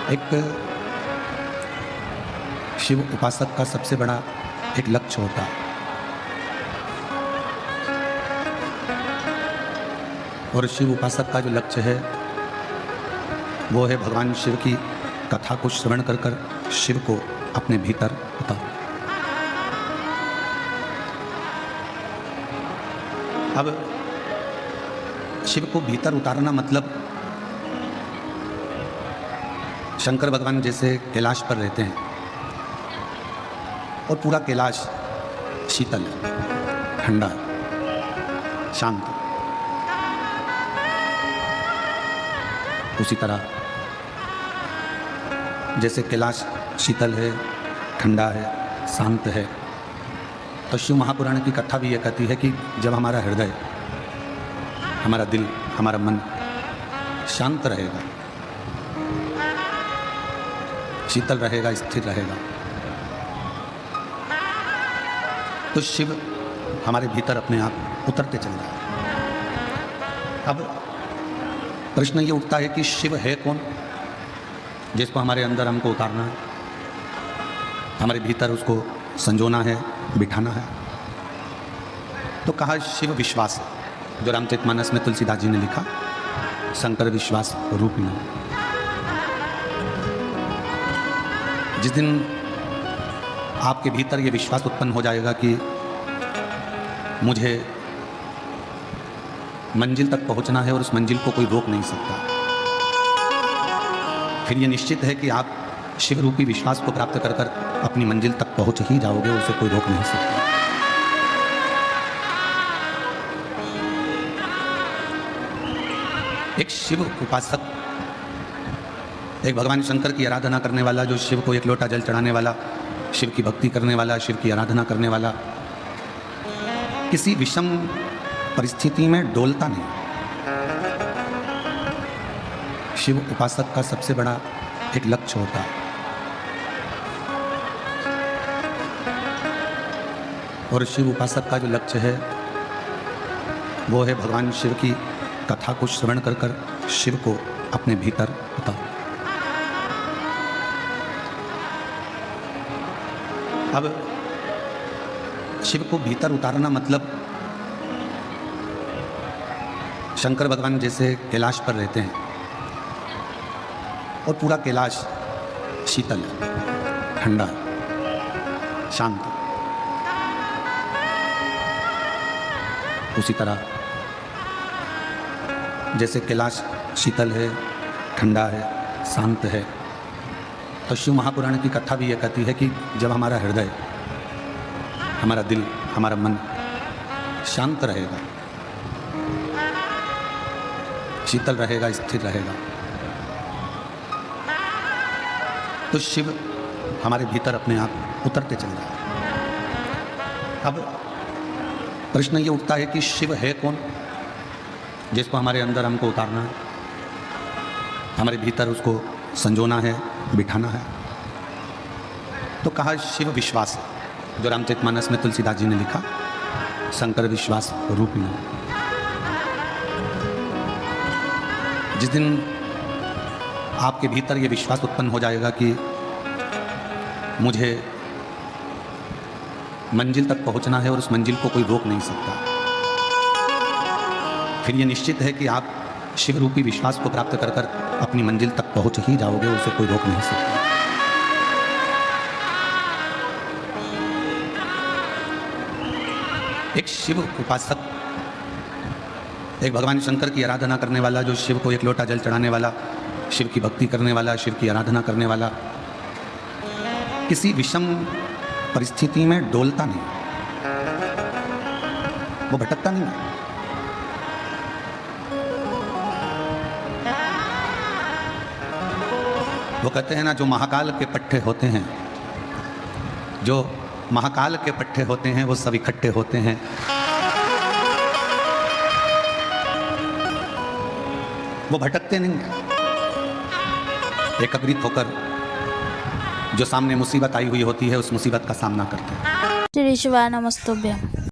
एक शिव उपासक का सबसे बड़ा एक लक्ष्य होता है और शिव उपासक का जो लक्ष्य है वो है भगवान शिव की कथा को श्रवण कर कर शिव को अपने भीतर उतार। अब शिव को भीतर उतारना मतलब शंकर भगवान जैसे कैलाश पर रहते हैं और पूरा कैलाश शीतल है, ठंडा है, शांत है। उसी तरह जैसे कैलाश शीतल है, ठंडा है, शांत है, तो शिव महापुराण की कथा भी ये कहती है कि जब हमारा हृदय, हमारा दिल, हमारा मन शांत रहेगा, शीतल रहेगा, स्थिर रहेगा, तो शिव हमारे भीतर अपने आप उतरते चल रहा है। अब प्रश्न ये उठता है कि शिव है कौन जिसको हमारे अंदर हमको उतारना है, हमारे भीतर उसको संजोना है, बिठाना है। तो कहा शिव विश्वास, जो रामचरितमानस में तुलसीदास जी ने लिखा, शंकर विश्वास रूपिणी। जिस दिन आपके भीतर ये विश्वास उत्पन्न हो जाएगा कि मुझे मंजिल तक पहुंचना है और उस मंजिल को कोई रोक नहीं सकता, फिर ये निश्चित है कि आप शिव रूपी विश्वास को प्राप्त कर कर अपनी मंजिल तक पहुंच ही जाओगे, उसे कोई रोक नहीं सकता। एक शिव उपासक, एक भगवान शंकर की आराधना करने वाला, जो शिव को एक लोटा जल चढ़ाने वाला, शिव की भक्ति करने वाला, शिव की आराधना करने वाला, किसी विषम परिस्थिति में डोलता नहीं। शिव उपासक का सबसे बड़ा एक लक्ष्य होता है और शिव उपासक का जो लक्ष्य है वो है भगवान शिव की कथा को श्रवण कर कर शिव को अपने भीतर उतार। अब शिव को भीतर उतारना मतलब शंकर भगवान जैसे कैलाश पर रहते हैं और पूरा कैलाश शीतल है, ठंडा है, शांत है। उसी तरह जैसे कैलाश शीतल है, ठंडा है, शांत है, तो शिव महापुराण की कथा भी ये कहती है कि जब हमारा हृदय, हमारा दिल, हमारा मन शांत रहेगा, शीतल रहेगा, स्थिर रहेगा, तो शिव हमारे भीतर अपने आप उतरते चल रहा है। अब प्रश्न ये उठता है कि शिव है कौन जिसको हमारे अंदर हमको उतारना है, हमारे भीतर उसको संजोना है, बिठाना है। तो कहा शिव विश्वास, जो रामचरितमानस में तुलसीदास जी ने लिखा, शंकर विश्वास रूपिणी। जिस दिन आपके भीतर ये विश्वास उत्पन्न हो जाएगा कि मुझे मंजिल तक पहुंचना है और उस मंजिल को कोई रोक नहीं सकता, फिर ये निश्चित है कि आप शिव रूपी विश्वास को प्राप्त कर कर अपनी मंजिल तक पहुंच ही जाओगे, उसे कोई रोक नहीं सकता। एक शिव उपासक, एक भगवान शंकर की आराधना करने वाला, जो शिव को एक लोटा जल चढ़ाने वाला, शिव की भक्ति करने वाला, शिव की आराधना करने वाला, किसी विषम परिस्थिति में डोलता नहीं, वो भटकता नहीं है। वो कहते हैं ना, जो महाकाल के पट्टे होते हैं, जो महाकाल के पट्टे होते हैं वो सब इकट्ठे होते हैं। वो भटकते नहीं हैं, एकत्रित होकर जो सामने मुसीबत आई हुई होती है उस मुसीबत का सामना करते हैं। श्री शिवाय नमस्तुभ्यं।